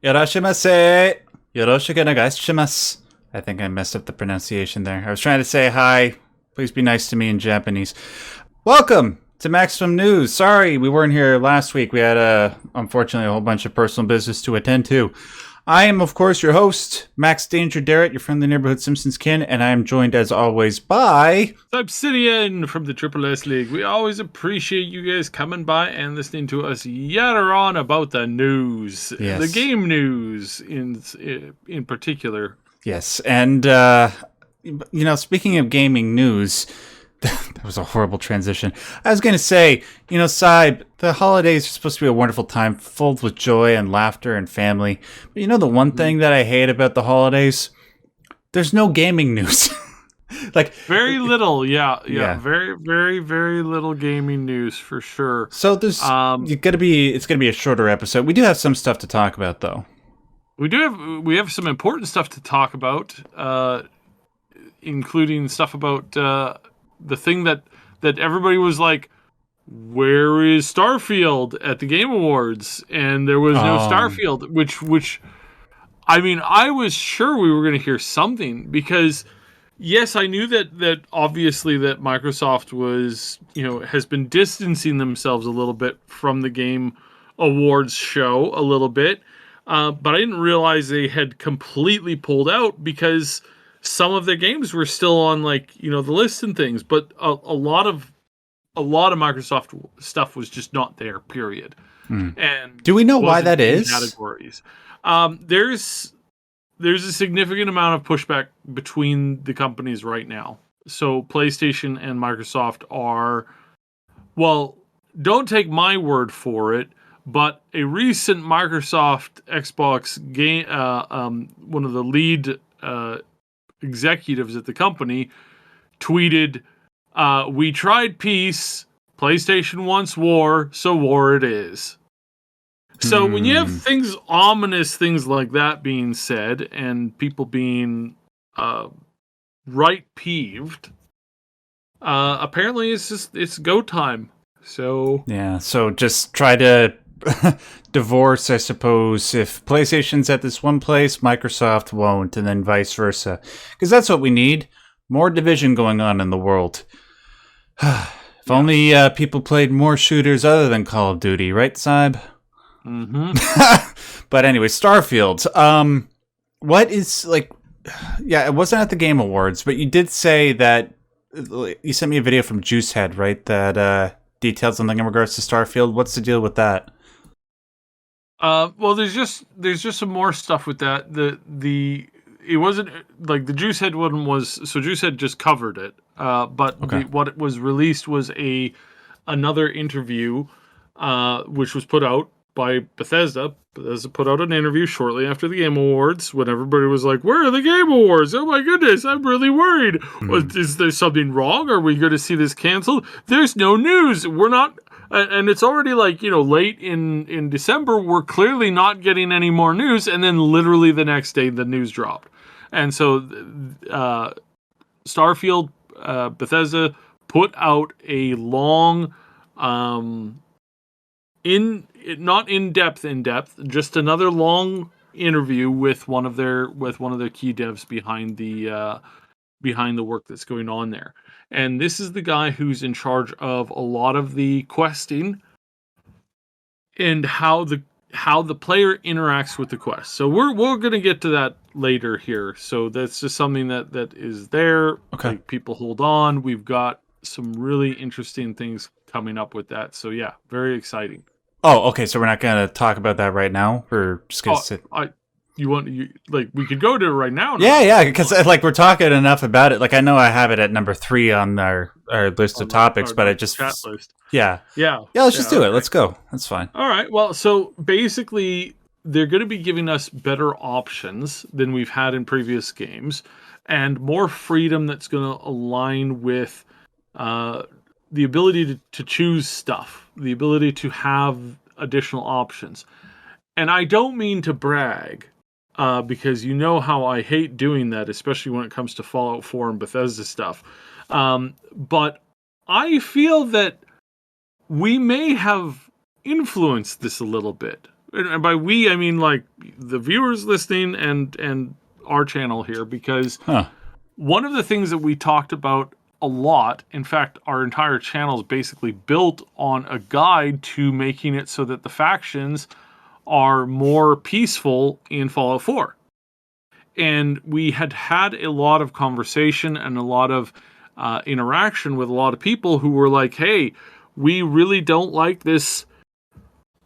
Yoroshimasu. Yoroshiku nagashimasu. I think I messed up the pronunciation there. I was trying to say hi. Please be nice to me in Japanese. Welcome to Maximum News. Sorry we weren't here last week. We had, unfortunately, a whole bunch of personal business to attend to. I am, of course, your host, Max Derrat, your friendly neighborhood Simpsons kin, and I am joined, as always, by... Sybsidian from the Triple S League. We always appreciate you guys coming by and listening to us yatter on about the news. Yes. The game news in particular. Yes, and, speaking of gaming news... That was a horrible transition. I was going to say, Syb, the holidays are supposed to be a wonderful time filled with joy and laughter and family. But the one thing that I hate about the holidays? There's no gaming news. Very little, yeah. Very, very, very little gaming news for sure. So there's it's gonna be a shorter episode. We do have some stuff to talk about though. We have some important stuff to talk about, including stuff about the thing that everybody was like, where is Starfield at the Game Awards? And there was no Starfield, which I mean, I was sure we were going to hear something because, yes, I knew that obviously that Microsoft was, has been distancing themselves a little bit from the Game Awards show a little bit, but I didn't realize they had completely pulled out because some of their games were still on the list and things, but a lot of Microsoft stuff was just not there, period. And do we know why that is? Categories. There's a significant amount of pushback between the companies right now. So PlayStation and Microsoft are, well, don't take my word for it, but a recent Microsoft Xbox game, one of the lead executives at the company tweeted, we tried peace, PlayStation wants war, so war it is. So when you have ominous things like that being said and people being right peeved, apparently it's go time. So yeah, so just try to divorce, I suppose. If PlayStation's at this one place, Microsoft won't, and then vice versa. Because that's what we need. More division going on in the world. If only people played more shooters other than Call of Duty, right, Syb? Mm-hmm. But anyway, Starfield. What is, yeah, it wasn't at the Game Awards, but you did say that, you sent me a video from Juicehead, right, that details something in regards to Starfield. What's the deal with that? Well, there's just some more stuff with that. It wasn't like the Juicehead one was, so Juicehead just covered it. But okay. What it was released was another interview, which was put out by Bethesda. Bethesda put out an interview shortly after the Game Awards when everybody was like, "Where are the Game Awards? Oh my goodness, I'm really worried. Is there something wrong? Are we going to see this canceled? There's no news. We're not." And it's already late in December. We're clearly not getting any more news. And then literally the next day, the news dropped. And so Starfield, Bethesda put out a long, not in depth, just another long interview with one of their key devs behind the work that's going on there. And this is the guy who's in charge of a lot of the questing and how the player interacts with the quest. So we're going to get to that later here. So that's just something that is there. Okay. People hold on. We've got some really interesting things coming up with that. So yeah, very exciting. Oh, okay. So we're not going to talk about that right now? We're just going to sit... we could go to it right now. Yeah, because we're talking enough about it. I know I have it at number 3 on our list of topics, but I just chat list. Yeah. Let's just do it. Let's go. That's fine. All right. Well, so basically, they're going to be giving us better options than we've had in previous games, and more freedom that's going to align with the ability to choose stuff, the ability to have additional options. And I don't mean to brag. Because you know how I hate doing that, especially when it comes to Fallout 4 and Bethesda stuff. But I feel that we may have influenced this a little bit. and by we I mean like the viewers listening and our channel here, because one of the things that we talked about a lot, in fact, our entire channel is basically built on a guide to making it so that the factions are more peaceful in Fallout 4. And we had a lot of conversation and a lot of interaction with a lot of people who were like, hey, we really don't like this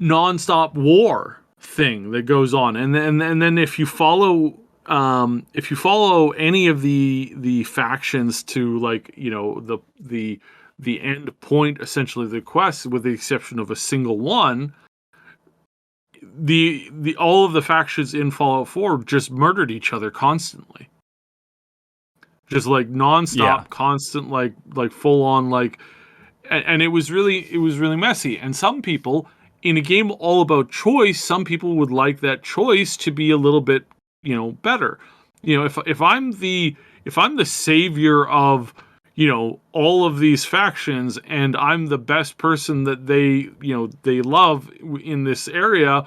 nonstop war thing that goes on. And then if you follow any of the factions to, like, you know, the end point, essentially the quest, with the exception of a single one, the all of the factions in Fallout 4 just murdered each other constantly. Just like nonstop, constant, like full on, like, and it was really messy. And some people, in a game all about choice, some people would like that choice to be a little bit, you know, better. You know, if I'm the savior of, you know, all of these factions, and I'm the best person that they love in this area,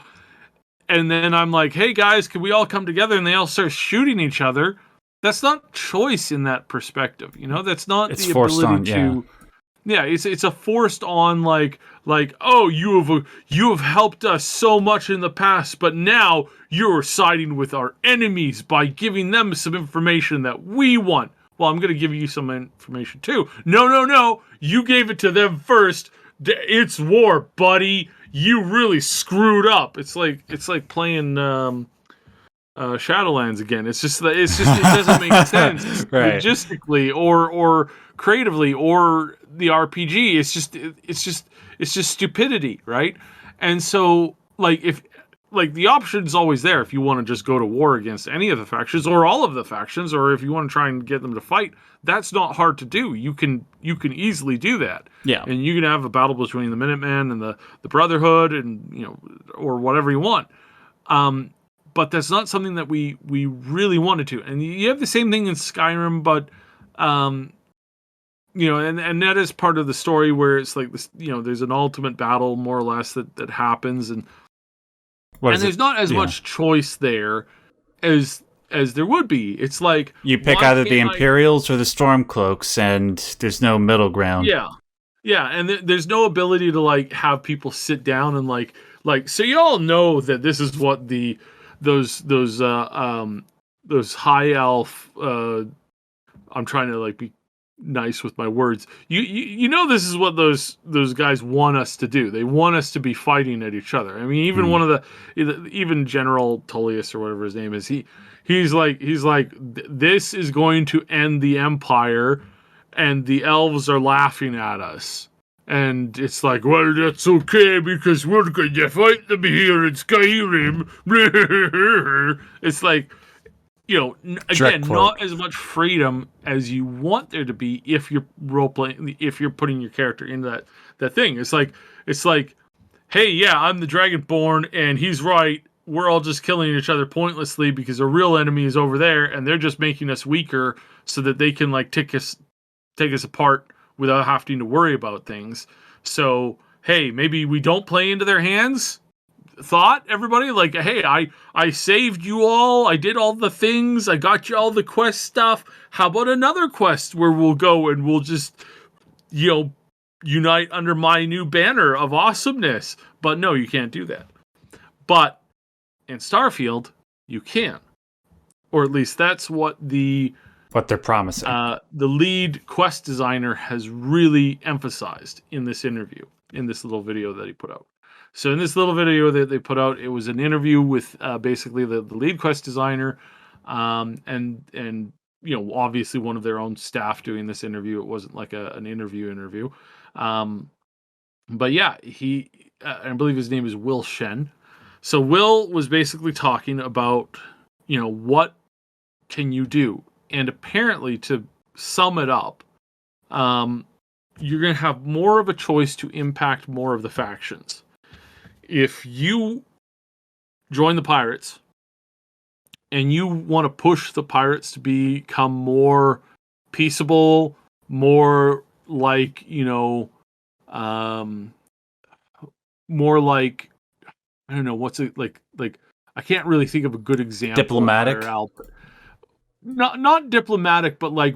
and then I'm like, hey guys, can we all come together? And they all start shooting each other. That's not choice in that perspective. You know, that's not It's the forced ability on, to. Yeah, it's a forced on, like, oh, you have helped us so much in the past, but now you're siding with our enemies by giving them some information that we want. Well, I'm going to give you some information too. No, you gave it to them first. It's war, buddy. You really screwed up. It's like playing Shadowlands again. It's just it doesn't make sense right. logistically or creatively or the RPG. It's just stupidity, right? And so, like, if like the option's always there if you want to just go to war against any of the factions or all of the factions, or if you want to try and get them to fight, that's not hard to do. You can easily do that. Yeah. And you can have a battle between the Minutemen and the Brotherhood, and, you know, or whatever you want. But that's not something that we really wanted to. And you have the same thing in Skyrim, but you know, and that is part of the story where it's like this, you know, there's an ultimate battle more or less that happens, and there's not as much choice there as there would be. It's like you pick either the Imperials or the Stormcloaks, and there's no middle ground. Yeah, and there's no ability to, like, have people sit down and like so you all know that this is what those high elf, I'm trying to, like, be nice with my words. You know, this is what those guys want us to do. They want us to be fighting at each other. I mean, even one of even General Tullius, or whatever his name is, he's like this is going to end the Empire, and the elves are laughing at us. And it's like, well, that's okay, because we're going to fight them here in Skyrim. It's like, you know, again, not as much freedom as you want there to be if you're role-playing, if you're putting your character into that thing. It's like, hey, yeah, I'm the Dragonborn, and he's right. We're all just killing each other pointlessly because our real enemy is over there, and they're just making us weaker so that they can, like, take us apart without having to worry about things. So, hey, maybe we don't play into their hands. Thought, everybody? Like, hey, I saved you all. I did all the things. I got you all the quest stuff. How about another quest where we'll go and we'll just, you know, unite under my new banner of awesomeness? But no, you can't do that. But in Starfield, you can. Or at least that's what they're promising. The lead quest designer has really emphasized in this interview, in this little video that he put out. So in this little video that they put out, it was an interview with basically the lead quest designer, and you know, obviously one of their own staff doing this interview. It wasn't like an interview. But yeah, I believe his name is Will Shen. So Will was basically talking about, you know, what can you do? And apparently, to sum it up, you're going to have more of a choice to impact more of the factions. If you join the pirates and you want to push the pirates to become more peaceable, more like, you know, more like I don't know what's it like. I can't really think of a good example. Diplomatic. Not diplomatic, but like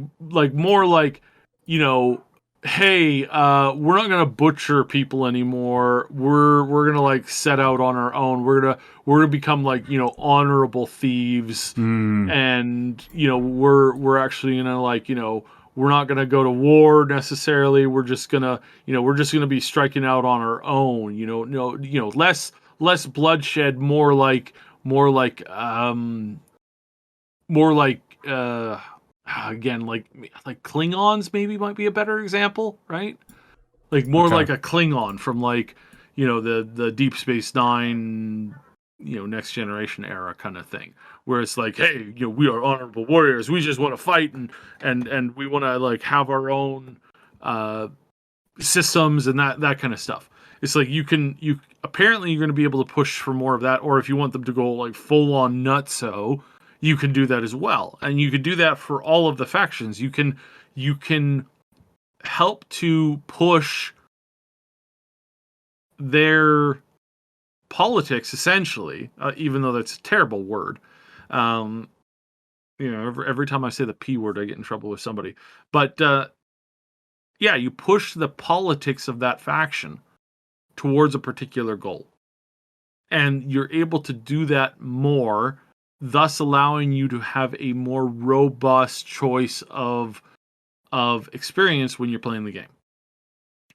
more like, you know, hey, we're not gonna butcher people anymore. We're gonna like set out on our own. We're gonna become like, you know, honorable thieves, and you know we're actually gonna like, you know, we're not gonna go to war necessarily. We're just gonna, you know, be striking out on our own. Less bloodshed, more like again, like Klingons maybe might be a better example, right? Like more Okay. like a Klingon from like, you know, the Deep Space Nine, you know, Next Generation era kind of thing, where it's like, hey, you know, we are honorable warriors. We just want to fight and we want to like have our own systems and that kind of stuff. It's like you apparently you're going to be able to push for more of that, or if you want them to go like full on nutso, you can do that as well, and you can do that for all of the factions. You can help to push their politics essentially, even though that's a terrible word. You know, every time I say the P word, I get in trouble with somebody. But yeah, you push the politics of that faction towards a particular goal. And you're able to do that more, thus allowing you to have a more robust choice of experience when you're playing the game.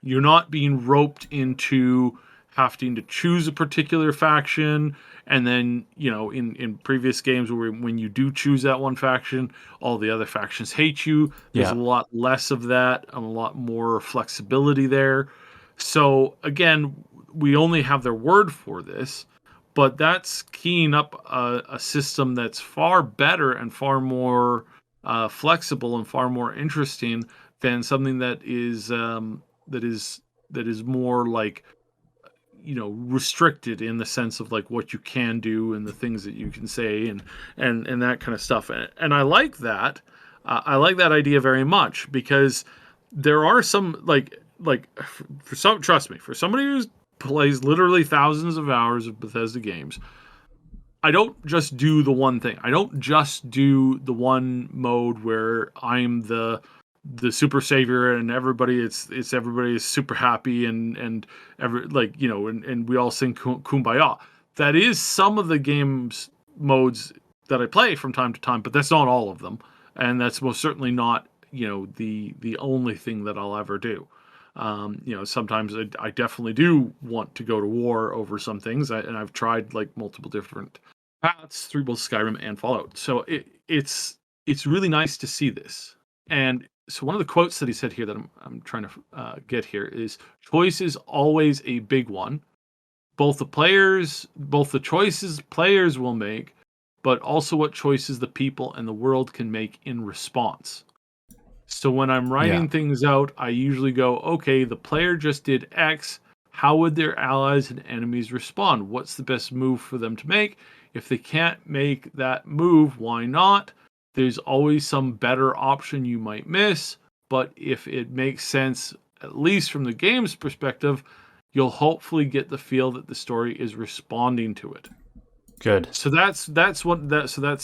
You're not being roped into having to choose a particular faction, and then, you know, in previous games where when you do choose that one faction, all the other factions hate you. There's a lot less of that and a lot more flexibility there. So again, we only have their word for this, but that's keying up a system that's far better and far more flexible and far more interesting than something that is more like, you know, restricted in the sense of like what you can do and the things that you can say and that kind of stuff. And I like that. I like that idea very much, because there are some like for some, trust me, for somebody who plays literally thousands of hours of Bethesda games, I don't just do the one thing. I don't just do the one mode where I'm the super savior and everybody everybody is super happy and like, you know, and we all sing kumbaya. That is some of the game's modes that I play from time to time, but that's not all of them, and that's most certainly not, you know, the only thing that I'll ever do. You know, sometimes I definitely do want to go to war over some things, and I've tried like multiple different paths through both Skyrim and Fallout. So it's really nice to see this. And so one of the quotes that he said here that I'm trying to get here is, choice is always a big one. Both the choices players will make, but also what choices the people and the world can make in response. So when I'm writing things out, I usually go, okay, the player just did X. How would their allies and enemies respond? What's the best move for them to make? If they can't make that move, why not? There's always some better option you might miss, but if it makes sense, at least from the game's perspective, you'll hopefully get the feel that the story is responding to it. Good. So that's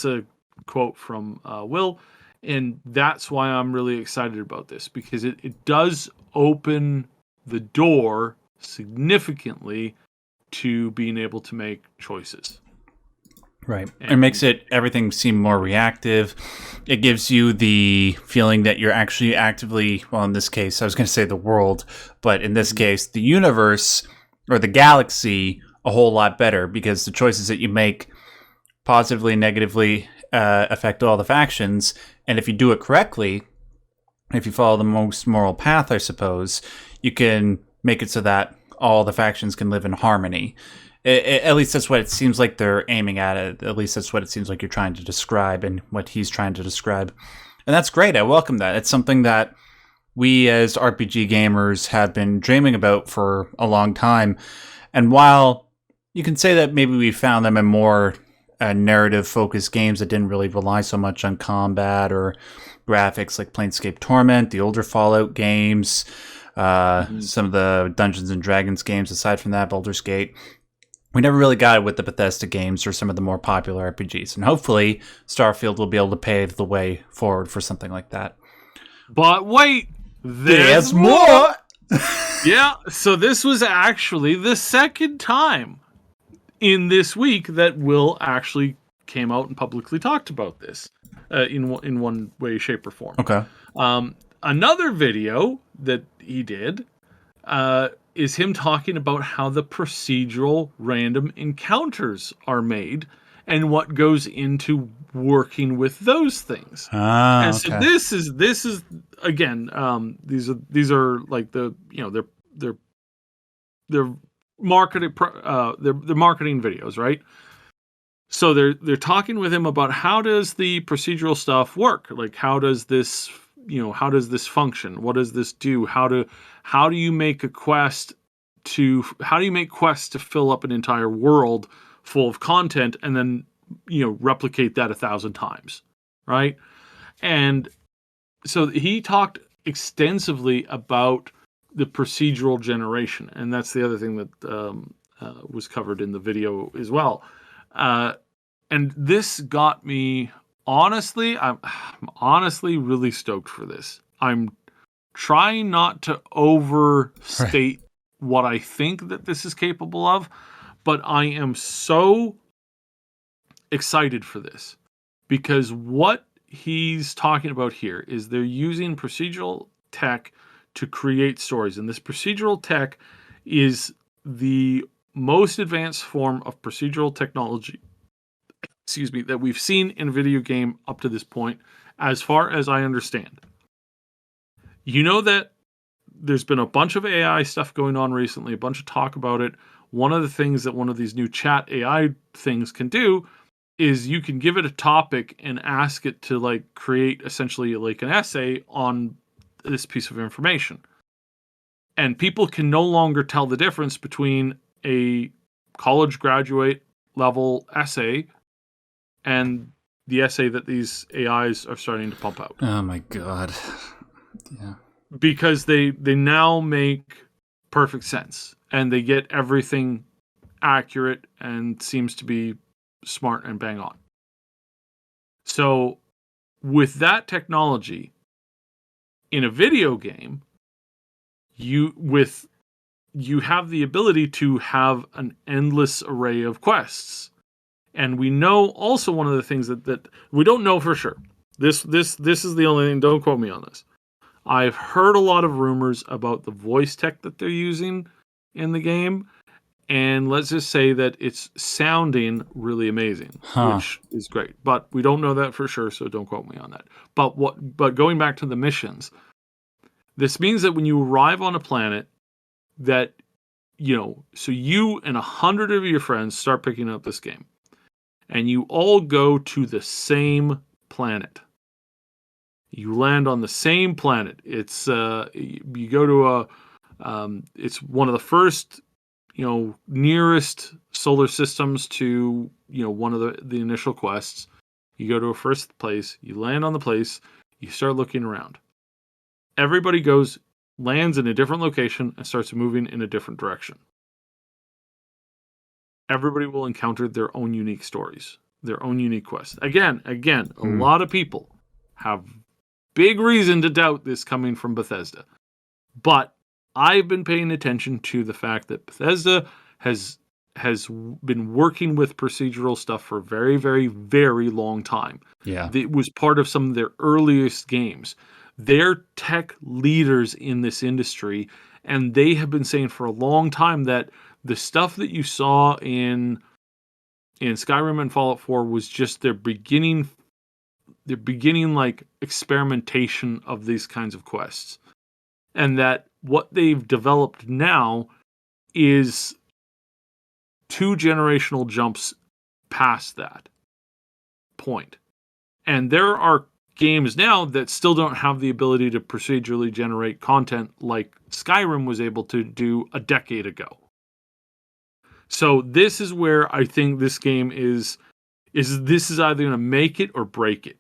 a quote from Will, and that's why I'm really excited about this, because it does open the door significantly to being able to make choices. Right. It makes everything seem more reactive. It gives you the feeling that you're actually actively, well, in this case, I was going to say the world, but in this case, the universe or the galaxy a whole lot better, because the choices that you make positively and negatively affect all the factions. And if you do it correctly, if you follow the most moral path, I suppose, you can make it so that all the factions can live in harmony. At least that's what it seems like they're aiming at. At least that's what it seems like you're trying to describe and what he's trying to describe. And that's great. I welcome that. It's something that we as RPG gamers have been dreaming about for a long time. And while you can say that maybe we found them in more narrative-focused games that didn't really rely so much on combat or graphics, like Planescape Torment, the older Fallout games, some of the Dungeons and Dragons games, aside from that, Baldur's Gate. we never really got it with the Bethesda games or some of the more popular RPGs. And hopefully Starfield will be able to pave the way forward for something like that. But wait, there's more! Yeah, so this was actually the second time in this week that Will actually came out and publicly talked about this in one way, shape, or form. Okay. Another video that he did is him talking about how the procedural random encounters are made and what goes into working with those things. And so this is again, these are like the, they're marketing they're marketing videos, right? So they're talking with him about how does the procedural stuff work? Like how does this function? What does this do? How do you make quests to fill up an entire world full of content and then replicate that 1,000 times, right? And so he talked extensively about the procedural generation, and that's the other thing that was covered in the video as well. And this got me, honestly, I'm honestly really stoked for this. I'm trying not to overstate what I think that this is capable of, but I am so excited for this because what he's talking about here is they're using procedural tech to create stories, and this procedural tech is the most advanced form of procedural technology that we've seen in a video game up to this point, as far as I understand. You know that there's been a bunch of AI stuff going on recently, a bunch of talk about it. One of the things that one of these new chat AI things can do is you can give it a topic and ask it to like create essentially like an essay on this piece of information. And people can no longer tell the difference between a college graduate level essay and the essay that these AIs are starting to pump out. Oh my God. Yeah. Because they now make perfect sense and they get everything accurate and seems to be smart and bang on. So with that technology in a video game, you have the ability to have an endless array of quests. And we know also one of the things that we don't know for sure. This is the only thing, don't quote me on this. I've heard a lot of rumors about the voice tech that they're using in the game. And let's just say that it's sounding really amazing, which is great. But we don't know that for sure, so don't quote me on that. But going back to the missions, this means that when you arrive on a planet that, so you and 100 of your friends start picking up this game. And you all go to the same planet. You land on the same planet. It's you go to it's one of the first, nearest solar systems to, one of the initial quests. You go to a first place, you land on the place, you start looking around. Everybody lands in a different location and starts moving in a different direction. Everybody will encounter their own unique stories, their own unique quests. Again, a lot of people have big reason to doubt this coming from Bethesda. But I've been paying attention to the fact that Bethesda has been working with procedural stuff for a very, very, very long time. Yeah. It was part of some of their earliest games. They're tech leaders in this industry, and they have been saying for a long time that the stuff that you saw in Skyrim and Fallout 4 was just their beginning like experimentation of these kinds of quests. And that what they've developed now is 2 generational jumps past that point. And there are games now that still don't have the ability to procedurally generate content like Skyrim was able to do a decade ago. So this is where I think this game is either going to make it or break it.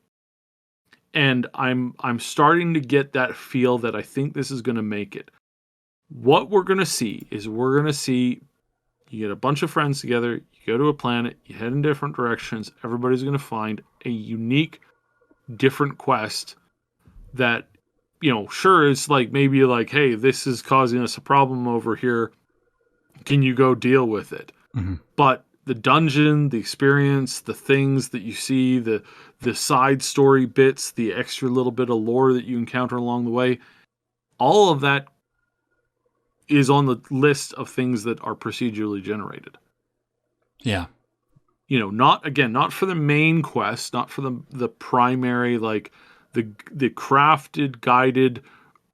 And I'm starting to get that feel that I think this is going to make it. What we're going to see is You get a bunch of friends together, you go to a planet, you head in different directions. Everybody's going to find a unique, different quest that, sure, it's like maybe like, hey, this is causing us a problem over here. Can you go deal with it? Mm-hmm. But the dungeon, the experience, the things that you see, the side story bits, the extra little bit of lore that you encounter along the way, all of that is on the list of things that are procedurally generated. Yeah. Not for the main quest, not for the primary, like the crafted, guided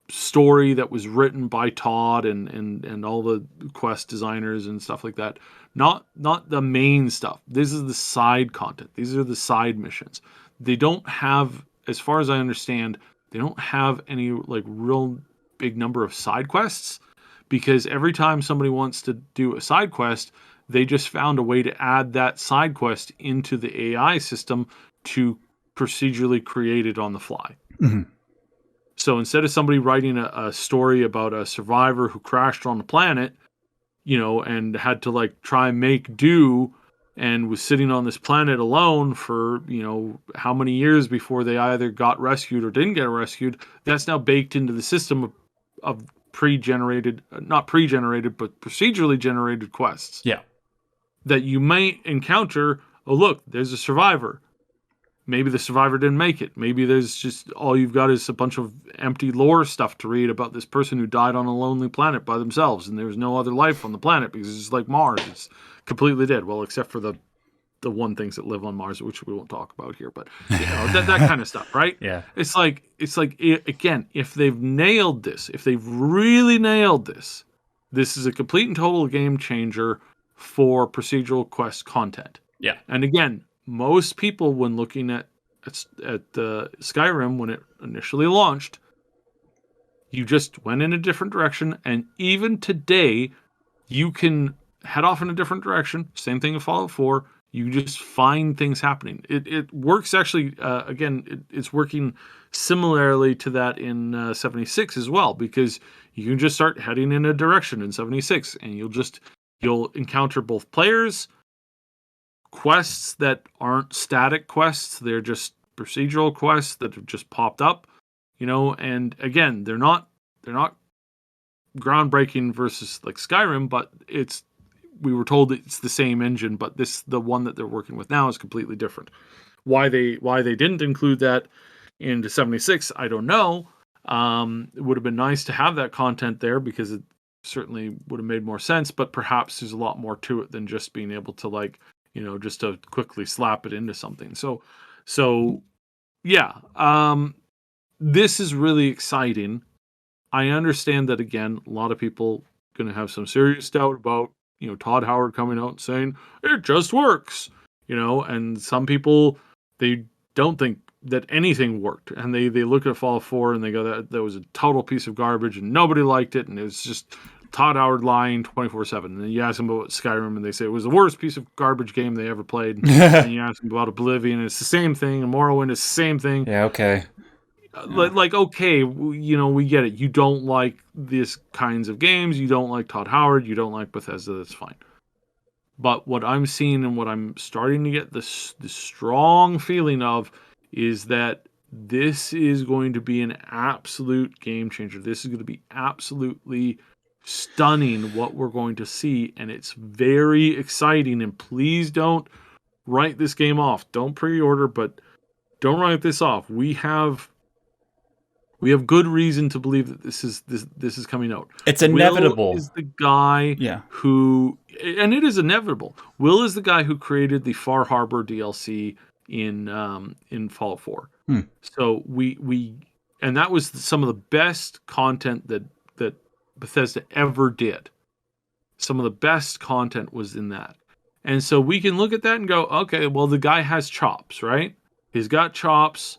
story that was written by Todd and all the quest designers and stuff like that. Not the main stuff. This is the side content. These are the side missions. They don't have, as far as I understand, they don't have any like real big number of side quests, because every time somebody wants to do a side quest, they just found a way to add that side quest into the AI system to procedurally create it on the fly. Mm-hmm. So instead of somebody writing a story about a survivor who crashed on the planet, and had to like try and make do and was sitting on this planet alone for, how many years before they either got rescued or didn't get rescued, that's now baked into the system of not pre-generated, but procedurally generated quests. Yeah. That you might encounter, oh, look, there's a survivor. Maybe the survivor didn't make it. Maybe there's just all you've got is a bunch of empty lore stuff to read about this person who died on a lonely planet by themselves, and there's no other life on the planet because it's just like Mars. It's completely dead. Well, except for the one things that live on Mars, which we won't talk about here, but that kind of stuff, right? Yeah. It's like again, if they've nailed this, if they've really nailed this, this is a complete and total game changer for procedural quest content. Yeah. And again, most people, when looking at Skyrim when it initially launched, you just went in a different direction, and even today, you can head off in a different direction. Same thing in Fallout 4. You just find things happening. It works actually. It's working similarly to that in 76 as well, because you can just start heading in a direction in 76, and you'll encounter both players. Quests that aren't static quests, they're just procedural quests that have just popped up, and again, they're not groundbreaking versus like Skyrim, but we were told it's the same engine, but the one that they're working with now is completely different. Why they didn't include that into 76, I don't know. It would have been nice to have that content there, because it certainly would have made more sense, but perhaps there's a lot more to it than just being able to like, just to quickly slap it into something. So yeah, this is really exciting. I understand that, again, a lot of people going to have some serious doubt about, Todd Howard coming out and saying it just works, and some people, they don't think that anything worked, and they look at Fallout 4 and they go, that was a total piece of garbage and nobody liked it, and it was just Todd Howard lying 24/7. And then you ask them about Skyrim, and they say it was the worst piece of garbage game they ever played. And you ask them about Oblivion, and it's the same thing. And Morrowind is the same thing. Yeah, okay. Okay, we get it. You don't like these kinds of games. You don't like Todd Howard. You don't like Bethesda. That's fine. But what I'm seeing and what I'm starting to get this strong feeling of is that this is going to be an absolute game changer. This is going to be absolutely stunning what we're going to see, and it's very exciting. And please don't write this game off. Don't pre-order, but don't write this off. We have good reason to believe that this is coming out. It's inevitable. Will is the guy who, and it is inevitable. Will is the guy who created the Far Harbor DLC in Fallout 4. So and that was some of the best content that Bethesda ever did. Some of the best content was in that. And so we can look at that and go, okay, well, the guy has chops, right? He's got chops.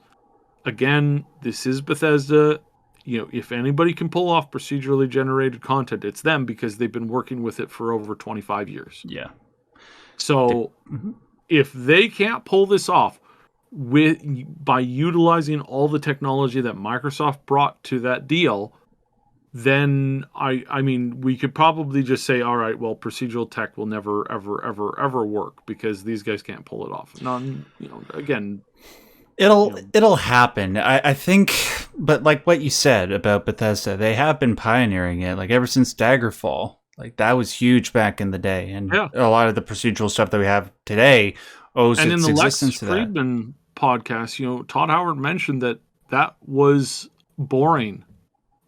Again, this is Bethesda. If anybody can pull off procedurally generated content, it's them, because they've been working with it for over 25 years. Yeah. So if they can't pull this off by utilizing all the technology that Microsoft brought to that deal, then I mean, we could probably just say, all right, well, procedural tech will never, ever, ever, ever work because these guys can't pull it off. Again, It'll happen. I think, but like what you said about Bethesda, they have been pioneering it, like ever since Daggerfall. Like that was huge back in the day, and yeah. a lot of the procedural stuff that we have today owes And in its the Lex existence to that. Friedman podcast, Todd Howard mentioned that was boring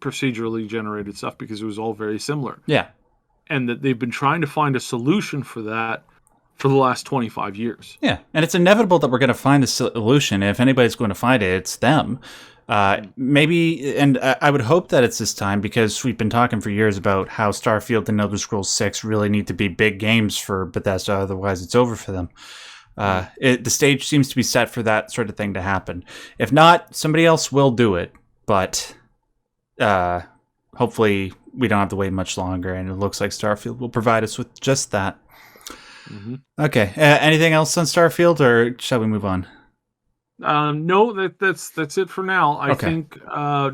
procedurally generated stuff because it was all very similar. Yeah. And that they've been trying to find a solution for that for the last 25 years. Yeah, and it's inevitable that we're going to find a solution. If anybody's going to find it, it's them. Maybe, and I would hope that it's this time because we've been talking for years about how Starfield and Elder Scrolls 6 really need to be big games for Bethesda, otherwise it's over for them. The stage seems to be set for that sort of thing to happen. If not, somebody else will do it, but hopefully we don't have to wait much longer, and it looks like Starfield will provide us with just that. Mm-hmm. Okay. Anything else on Starfield, or shall we move on? No, that's it for now. I think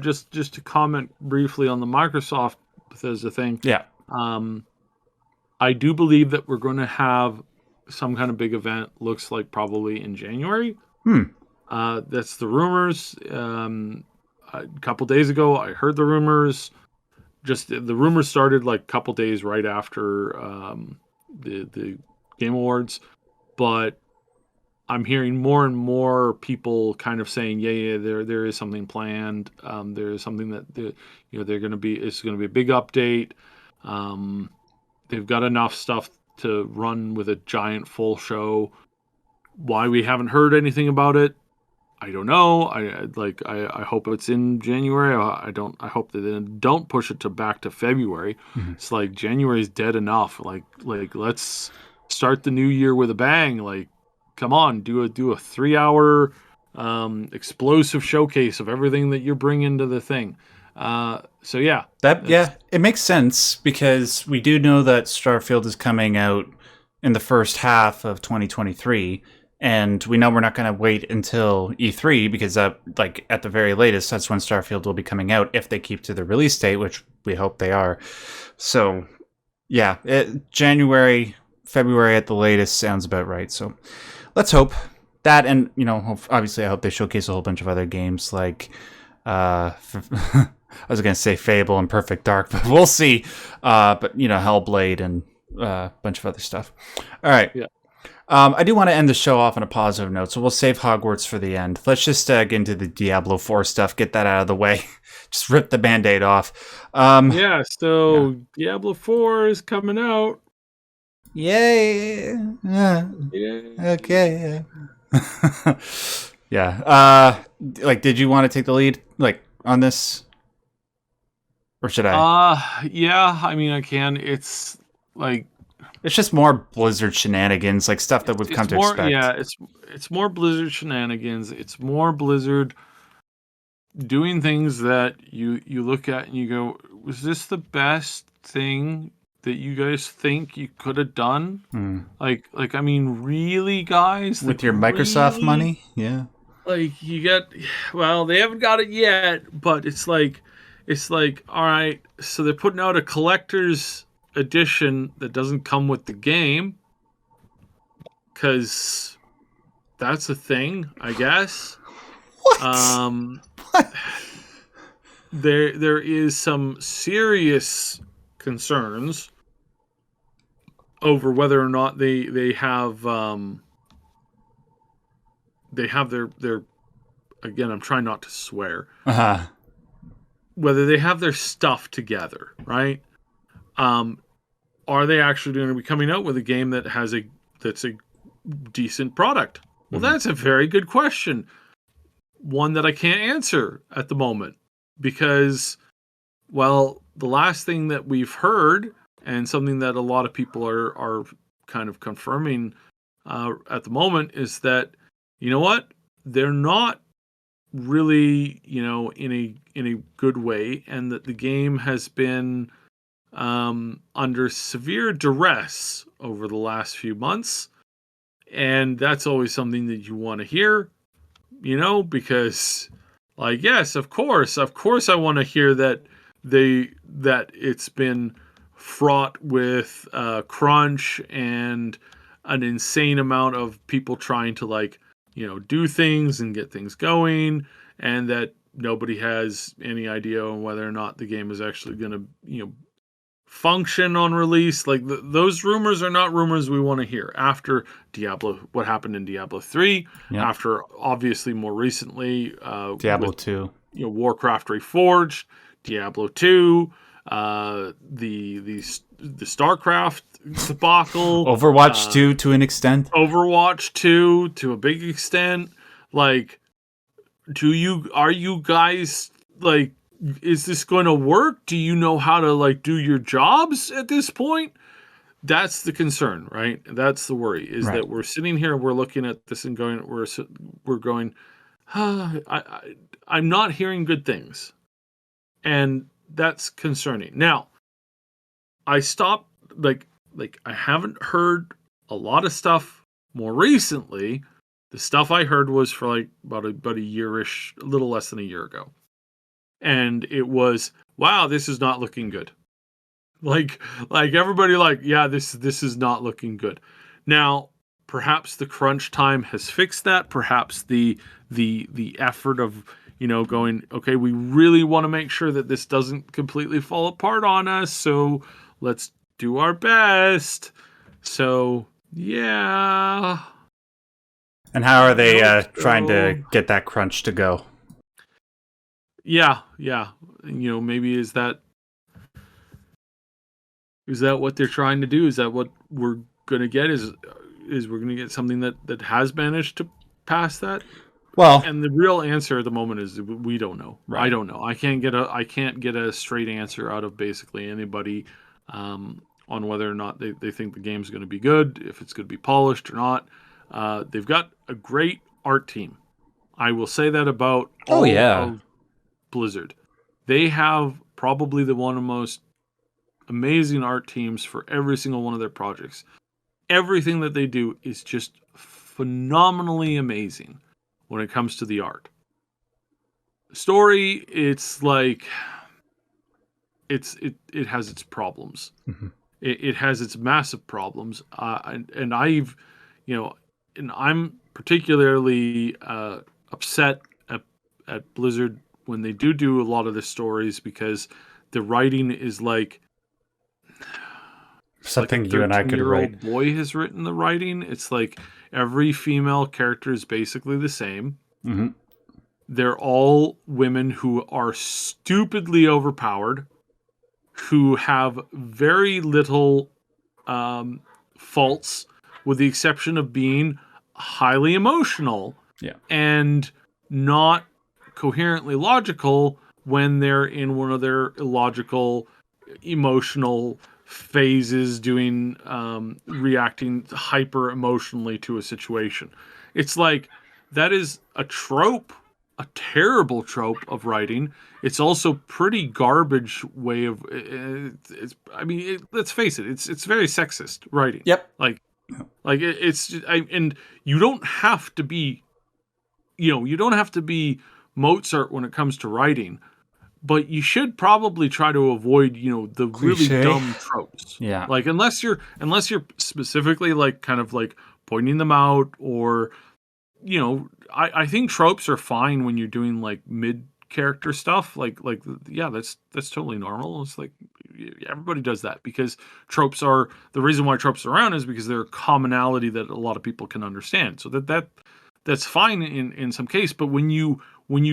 just to comment briefly on the Microsoft Bethesda thing. Yeah. I do believe that we're going to have some kind of big event. Looks like probably in January. That's the rumors. A couple days ago, I heard the rumors. Just the rumors started like a couple days right after the Game Awards, but I'm hearing more and more people kind of saying, yeah, there is something planned. There is something that they're going to be. It's going to be a big update. They've got enough stuff to run with a giant full show. Why we haven't heard anything about it, I don't know. I hope it's in January. I hope that they don't push it back to February. Mm-hmm. It's like January is dead enough. Like let's start the new year with a bang. Like, come on, do a 3-hour explosive showcase of everything that you're bringing to the thing. So yeah, it makes sense because we do know that Starfield is coming out in the first half of 2023. And we know we're not going to wait until E3 because, at the very latest, that's when Starfield will be coming out if they keep to the release date, which we hope they are. So, yeah, January, February at the latest sounds about right. So, let's hope that, and obviously, I hope they showcase a whole bunch of other games like, I was going to say Fable and Perfect Dark, but we'll see. But Hellblade and a bunch of other stuff. All right. Yeah. I do want to end the show off on a positive note, so we'll save Hogwarts for the end. Let's just get into the Diablo 4 stuff, get that out of the way. Just rip the Band-Aid off. Diablo 4 is coming out. Yay! Yay. Okay. Yeah. Did you want to take the lead, on this? Or should I? Yeah, I mean, I can. It's it's just more Blizzard shenanigans, like stuff that we've come to expect. Yeah, it's more Blizzard shenanigans. It's more Blizzard doing things that you look at and you go, was this the best thing that you guys think you could have done? I mean, really, guys? With your Microsoft money? Yeah. You they haven't got it yet, but it's like, all right, so they're putting out a collector's edition that doesn't come with the game because that's a thing, I guess. What? There is some serious concerns over whether or not they have their again, I'm trying not to swear. Whether they have their stuff together, right? Are they actually going to be coming out with a game that's a decent product? Well, that's a very good question. One that I can't answer at the moment because, the last thing that we've heard and something that a lot of people are kind of confirming at the moment is that, they're not really, in a good way, and that the game has been under severe duress over the last few months. And that's always something that you want to hear, because yes, of course I want to hear that that it's been fraught with crunch and an insane amount of people trying to do things and get things going, and that nobody has any idea on whether or not the game is actually going to function on release. Like those rumors are not rumors we want to hear after Diablo, what happened in Diablo 3, Yep. after obviously more recently Diablo with, 2. Warcraft Reforged, Diablo 2, the StarCraft debacle, Overwatch 2 to an extent. Overwatch 2 to a big extent. Like, are you guys like, is this going to work? Do you know how to do your jobs at this point? That's the concern, right? That's the worry, is Right. that we're sitting here, we're looking at this and we're going, I'm not hearing good things. And that's concerning. Now, I stopped, I haven't heard a lot of stuff more recently. The stuff I heard was for about a year-ish, a little less than a year ago. And it was, wow, this is not looking good. Like everybody yeah, this is not looking good. Now, perhaps the crunch time has fixed that. Perhaps the effort of, going, okay, we really want to make sure that this doesn't completely fall apart on us, so let's do our best. So, yeah. And how are they trying to get that crunch to go? Yeah. Maybe is that what they're trying to do? Is that what we're going to get? Is we're going to get something that has managed to pass that? Well, and the real answer at the moment is we don't know. Right. I don't know. I can't get a straight answer out of basically anybody on whether or not they think the game's going to be good, if it's going to be polished or not. They've got a great art team. I will say that about all of Blizzard. They have probably one of the most amazing art teams for every single one of their projects. Everything that they do is just phenomenally amazing when it comes to the art. Story, it's like it has its problems. Mm-hmm. It has its massive problems. And I've, and I'm particularly upset at Blizzard when they do a lot of the stories, because the writing is like something a you and I could write. boy has written the writing. It's like every female character is basically the same. Mm-hmm. They're all women who are stupidly overpowered, who have very little faults, with the exception of being highly emotional and not coherently logical when they're in one of their illogical, emotional phases, doing reacting hyper emotionally to a situation. It's like, that is a trope, a terrible trope of writing. It's also pretty garbage way of. Let's face it. It's very sexist writing. Yep. And you don't have to be, you don't have to be Mozart when it comes to writing, but you should probably try to avoid, the Cliche. really dumb tropes. Yeah. Like, unless you're specifically kind of pointing them out, or, I think tropes are fine when you're doing mid character stuff. That's totally normal. It's like, everybody does that, because the reason why tropes are around is because they're a commonality that a lot of people can understand. So that's fine in some case. But when you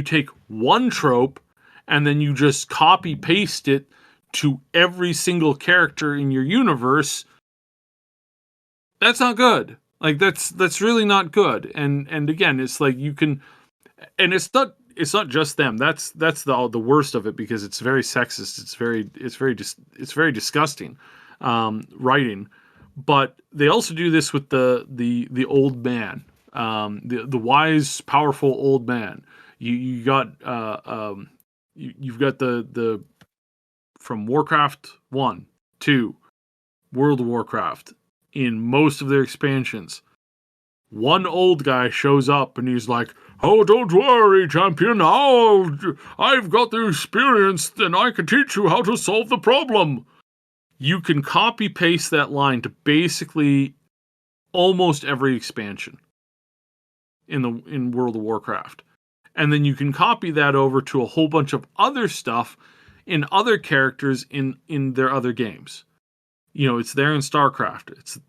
take one trope and then you just copy paste it to every single character in your universe, that's not good. That's really not good. And again, it's like, you can, and it's not just them. That's the worst of it, because it's very sexist. It's very disgusting writing. But they also do this with the old man, the wise, powerful old man. You've got the from Warcraft 1, 2, World of Warcraft, in most of their expansions, one old guy shows up and he's like, "Oh, don't worry, champion. I've got the experience and I can teach you how to solve the problem." You can copy paste that line to basically almost every expansion in World of Warcraft. And then you can copy that over to a whole bunch of other stuff in other characters in their other games. It's there in StarCraft. It's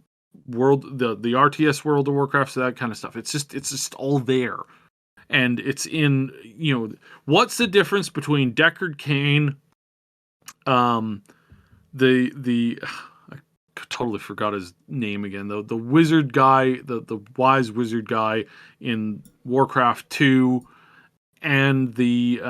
the RTS World of Warcraft, so that kind of stuff. It's just all there. And it's in, what's the difference between Deckard Cain, the I totally forgot his name again, though, the wizard guy, the wise wizard guy in Warcraft 2, and the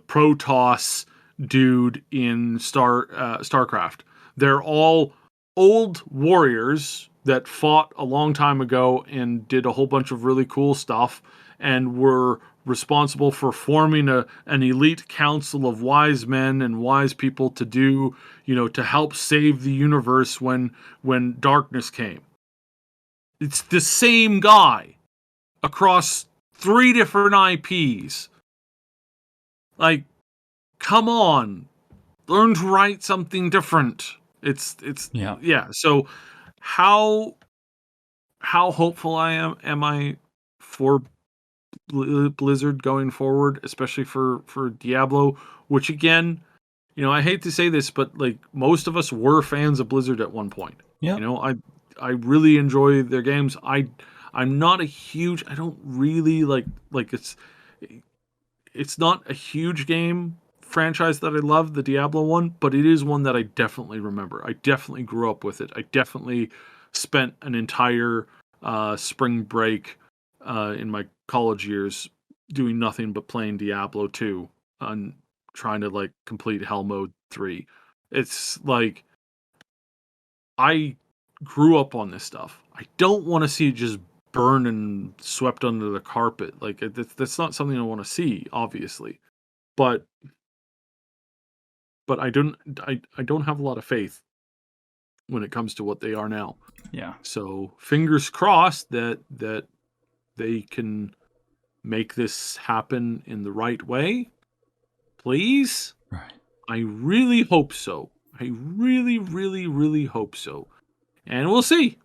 Protoss dude in StarCraft. They're all old warriors that fought a long time ago and did a whole bunch of really cool stuff and were responsible for forming an elite council of wise men and wise people to help save the universe when darkness came. It's the same guy across 3 different IPs. Like, come on, learn to write something different. It's yeah. So how hopeful am I for Blizzard going forward, especially for Diablo, which again, I hate to say this, but like most of us were fans of Blizzard at one point. Yeah. I really enjoy their games. I'm not a huge, I don't really like it's not a huge game franchise that I love, the Diablo one, but it is one that I definitely remember. I definitely grew up with it. I definitely spent an entire spring break in my college years doing nothing but playing Diablo 2 and trying to like complete Hell Mode 3. It's like I grew up on this stuff. I don't want to see it just burn and swept under the carpet. Like that's not something I want to see, obviously. But I don't have a lot of faith when it comes to what they are now. Yeah. So fingers crossed that they can make this happen in the right way. Please. Right. I really hope so. I really, really, really hope so. And we'll see.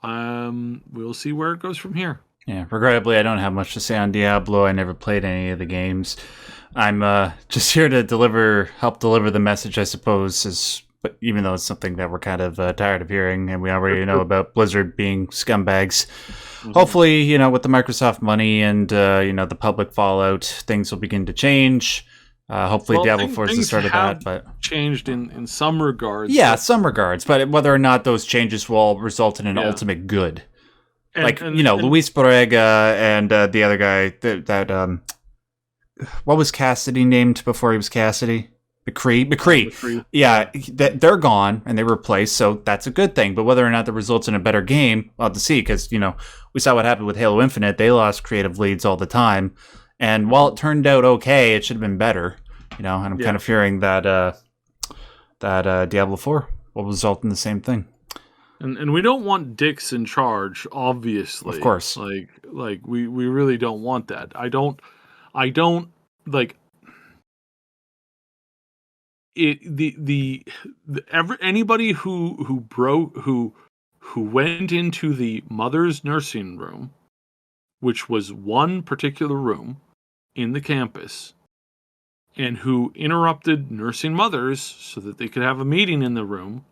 We'll see where it goes from here. Yeah, regrettably, I don't have much to say on Diablo. I never played any of the games. I'm just here to help deliver the message, I suppose, but even though it's something that we're kind of tired of hearing, and we already know about Blizzard being scumbags. Mm-hmm. Hopefully, with the Microsoft money and, the public fallout, things will begin to change. Hopefully Diablo 4 is the start of that. But changed in some regards. Yeah, some regards. But whether or not those changes will result in an ultimate good. Luis Borrega and the other guy, what was Cassidy named before he was Cassidy? McCree. Yeah, they're gone and they were replaced, so that's a good thing. But whether or not that results in a better game, we'll have to see, because, we saw what happened with Halo Infinite. They lost creative leads all the time. And while it turned out okay, it should have been better, and I'm kind of fearing that Diablo 4 will result in the same thing. And we don't want dicks in charge, obviously. Of course. Like we really don't want that. I don't like it. Anybody who went into the mother's nursing room, which was one particular room in the campus, and who interrupted nursing mothers so that they could have a meeting in the room.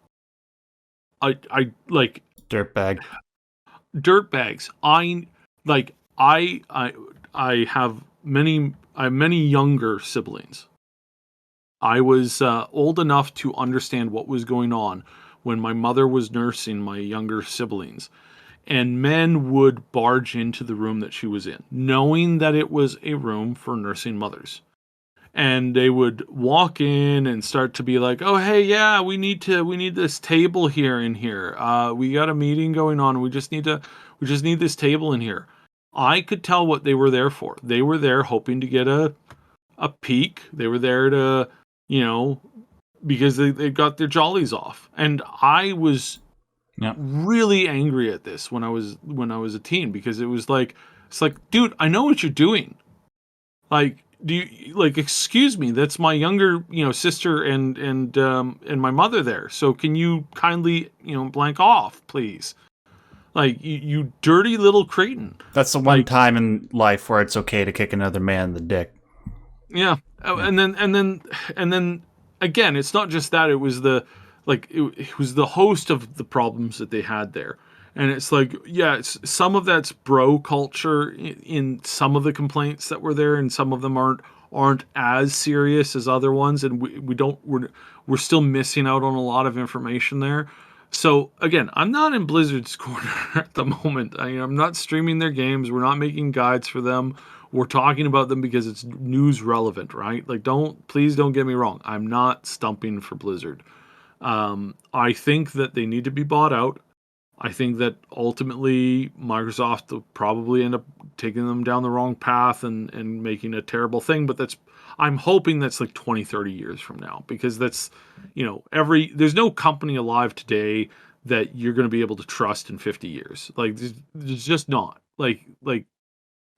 I like dirtbags. I have many younger siblings. I was old enough to understand what was going on when my mother was nursing my younger siblings. And men would barge into the room that she was in, knowing that it was a room for nursing mothers. And they would walk in and start to be like, "Oh, hey, yeah, we need this table here in here. We got a meeting going on. We just need this table in here." I could tell what they were there for. They were there hoping to get a peek. They were there to, because they got their jollies off. And I was Yep. really angry at this when I was a teen, because it's like, dude, I know what you're doing. Like, do you, like, excuse me, that's my younger, sister and my mother there. So can you kindly, blank off, please? Like, you dirty little cretin. That's the one time in life where it's okay to kick another man in the dick. Yeah. And then again, it's not just that. It was it was the host of the problems that they had there. And it's like, yeah, some of that's bro culture in some of the complaints that were there, and some of them aren't as serious as other ones, and we're still missing out on a lot of information there. So again, I'm not in Blizzard's corner at the moment. I'm not streaming their games. We're not making guides for them. We're talking about them because it's news relevant, right? Like, please don't get me wrong. I'm not stumping for Blizzard. I think that they need to be bought out. I think that ultimately Microsoft will probably end up taking them down the wrong path and making a terrible thing. But I'm hoping that's like 20, 30 years from now, because that's, there's no company alive today that you're going to be able to trust in 50 years. Like, there's just not. Like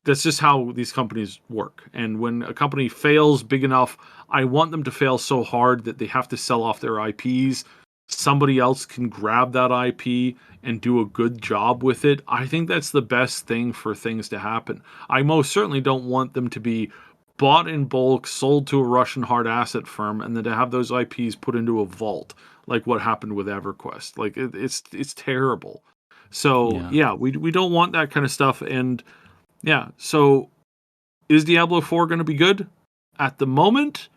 that's just how these companies work. And when a company fails big enough, I want them to fail so hard that they have to sell off their IPs. Somebody else can grab that IP and do a good job with it. I think that's the best thing for things to happen. I most certainly don't want them to be bought in bulk, sold to a Russian hard asset firm, and then to have those IPs put into a vault, like what happened with EverQuest. Like, it's terrible. So yeah, we don't want that kind of stuff. And yeah, so is Diablo 4 going to be good? At the moment,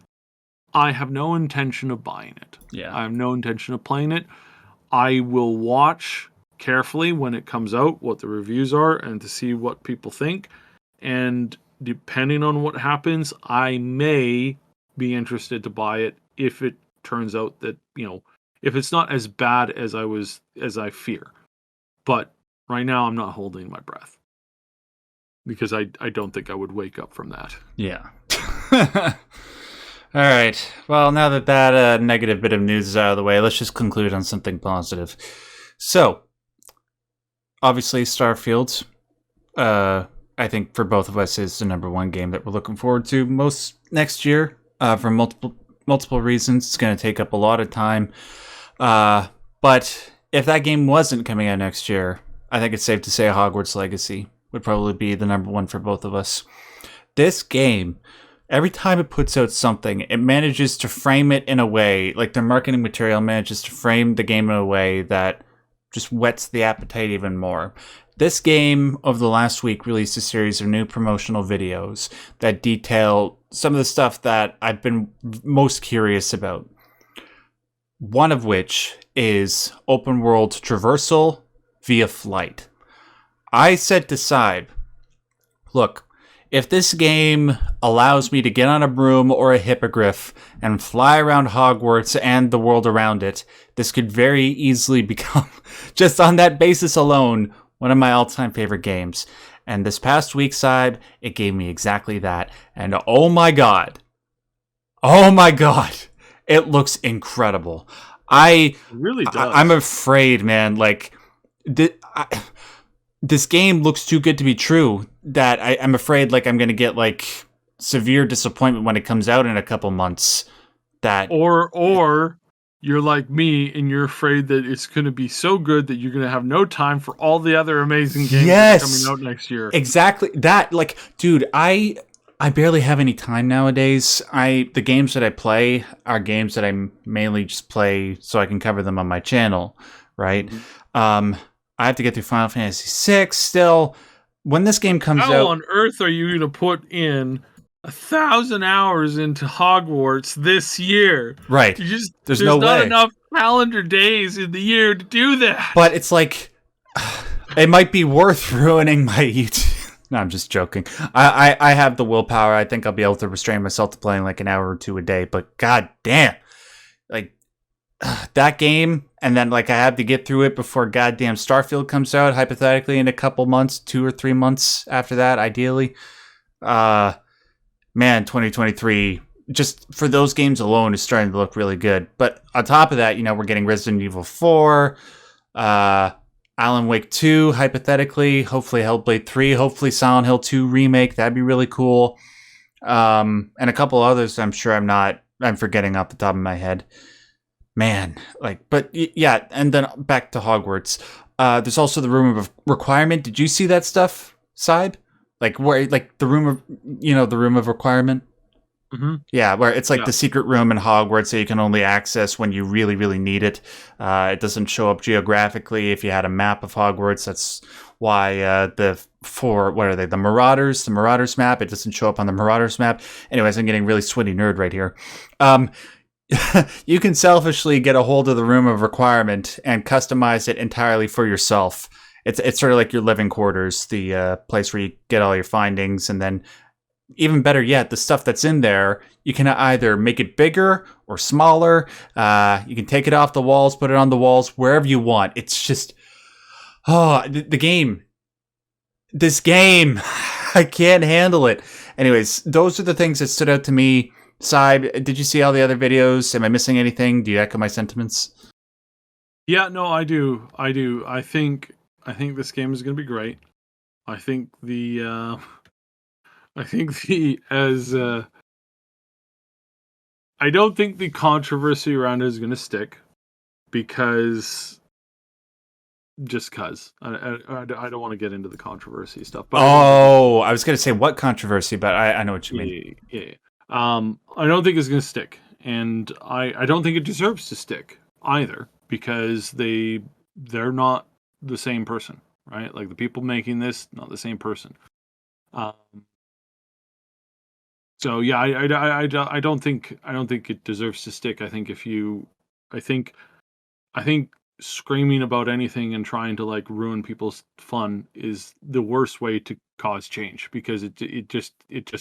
I have no intention of buying it. Yeah. I have no intention of playing it. I will watch carefully when it comes out what the reviews are and to see what people think. And depending on what happens, I may be interested to buy it if it turns out that, if it's not as bad as I fear. But right now I'm not holding my breath, because I don't think I would wake up from that. Yeah. All right. Well, now that negative bit of news is out of the way, let's just conclude on something positive. So, obviously, Starfield, I think for both of us, is the number one game that we're looking forward to most next year for multiple reasons. It's going to take up a lot of time. But if that game wasn't coming out next year, I think it's safe to say Hogwarts Legacy would probably be the number one for both of us. This game, every time it puts out something, it manages to frame it in a way, like their marketing material manages to frame the game in a way that just whets the appetite even more. This game, over the last week, released a series of new promotional videos that detail some of the stuff that I've been most curious about. One of which is open world traversal via flight. I said to Syb, look, if this game allows me to get on a broom or a hippogriff and fly around Hogwarts and the world around it, this could very easily become, just on that basis alone, one of my all-time favorite games. And this past week, Syb, it gave me exactly that. And oh my god, it looks incredible. It really does. I'm afraid, man, like, this game looks too good to be true, that I'm afraid like I'm going to get like severe disappointment when it comes out in a couple months. That or you're like me and you're afraid that it's going to be so good that you're going to have no time for all the other amazing games that are coming out next year. Exactly. That, like, dude, I barely have any time nowadays. The games that I play are games that I mainly just play so I can cover them on my channel, right? Mm-hmm. I have to get through Final Fantasy VI still. When this game comes out... How on earth are you going to put in 1,000 hours into Hogwarts this year? Right. There's no way. There's not enough calendar days in the year to do that. But it's like... it might be worth ruining my YouTube... No, I'm just joking. I have the willpower. I think I'll be able to restrain myself to playing like an hour or two a day. But god damn. Like... that game, and then like I have to get through it before goddamn Starfield comes out, hypothetically in a couple months, 2 or 3 months after that, ideally. Man, 2023, just for those games alone, is starting to look really good. But on top of that, we're getting Resident Evil 4. Alan Wake 2, hypothetically, hopefully Hellblade 3, hopefully Silent Hill 2 remake. That'd be really cool. And a couple others I'm sure I'm forgetting off the top of my head. Man, but yeah, and then back to Hogwarts. There's also the room of requirement. Did you see that stuff, Syb? The room of requirement? Mm-hmm. Yeah, where it's the secret room in Hogwarts that you can only access when you really, really need it. It doesn't show up geographically if you had a map of Hogwarts. That's why the Marauders map, it doesn't show up on the Marauders map. Anyways, I'm getting really sweaty nerd right here. You can selfishly get a hold of the room of requirement and customize it entirely for yourself. It's sort of like your living quarters, the place where you get all your findings, and then even better yet, the stuff that's in there, you can either make it bigger or smaller. You can take it off the walls, put it on the walls, wherever you want. It's just, the game. This game, I can't handle it. Anyways, those are the things that stood out to me. Syb, did you see all the other videos? Am I missing anything? Do you echo my sentiments? Yeah, no, I do. I think this game is going to be great. I think I don't think the controversy around it is going to stick because I don't want to get into the controversy stuff. But I was going to say what controversy, but I know what you mean. Yeah. I don't think it's going to stick, and I don't think it deserves to stick either because they're not the same person, right? Like the people making this, not the same person. So yeah, I don't think it deserves to stick. I think screaming about anything and trying to ruin people's fun is the worst way to cause change because it just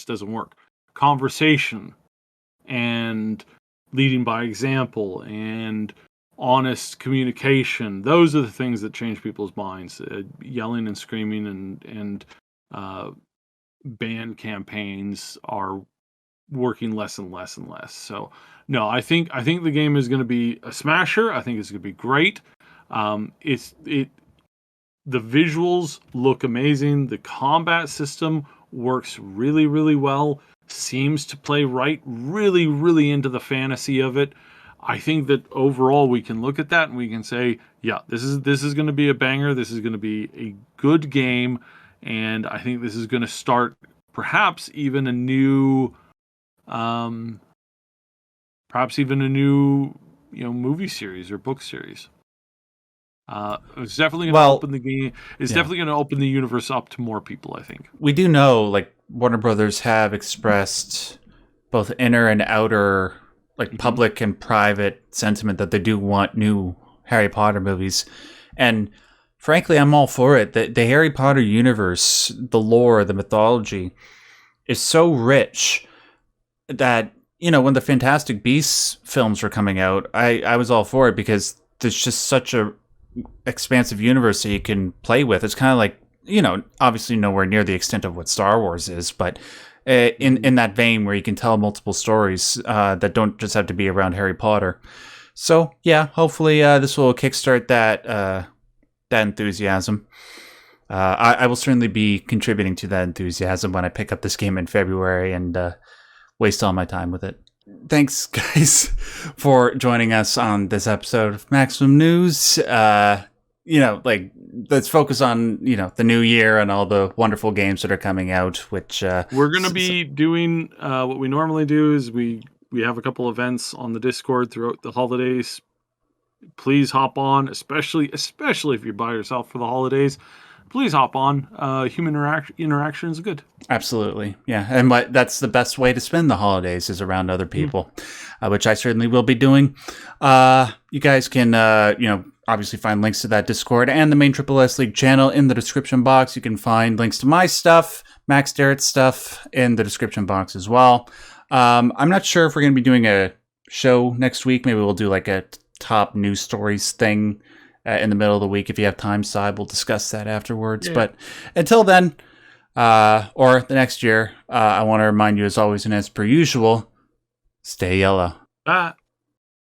doesn't work. Conversation and leading by example and honest communication, those are the things that change people's minds. Yelling and screaming and ban campaigns are working less and less and less. So no, I think the game is going to be a smasher. I think it's going to be great. The visuals look amazing. The combat system works really, really well. Seems to play really, really into the fantasy of it. I think that overall we can look at that and we can say, yeah, this is going to be a banger. This is going to be a good game, and I think this is going to start perhaps even a new movie series or book series. It's definitely going to open the game. It's definitely going to open the universe up to more people, I think. We do know, Warner Brothers have expressed both inner and outer, public and private sentiment that they do want new Harry Potter movies. And frankly, I'm all for it. The Harry Potter universe, the lore, the mythology is so rich that, when the Fantastic Beasts films were coming out, I was all for it because there's just such a expansive universe that you can play with. It's kind of like, obviously nowhere near the extent of what Star Wars is, but in that vein where you can tell multiple stories that don't just have to be around Harry Potter. So yeah, hopefully this will kickstart that enthusiasm. I will certainly be contributing to that enthusiasm when I pick up this game in February and waste all my time with it. Thanks, guys, for joining us on this episode of Maximum News. Let's focus on, the new year and all the wonderful games that are coming out, which... we're going to be doing what we normally do is we have a couple events on the Discord throughout the holidays. Please hop on, especially if you're by yourself for the holidays. Please hop on. Human interaction is good. Absolutely. Yeah. And that's the best way to spend the holidays is around other people, which I certainly will be doing. You guys can, obviously find links to that Discord and the main Triple S League channel in the description box. You can find links to my stuff, Max Derrat stuff in the description box as well. I'm not sure if we're going to be doing a show next week. Maybe we'll do a top news stories thing in the middle of the week. If you have time, Syb, we'll discuss that afterwards. Yeah. But until then, or the next year, I want to remind you, as always and as per usual, stay yellow. Bye.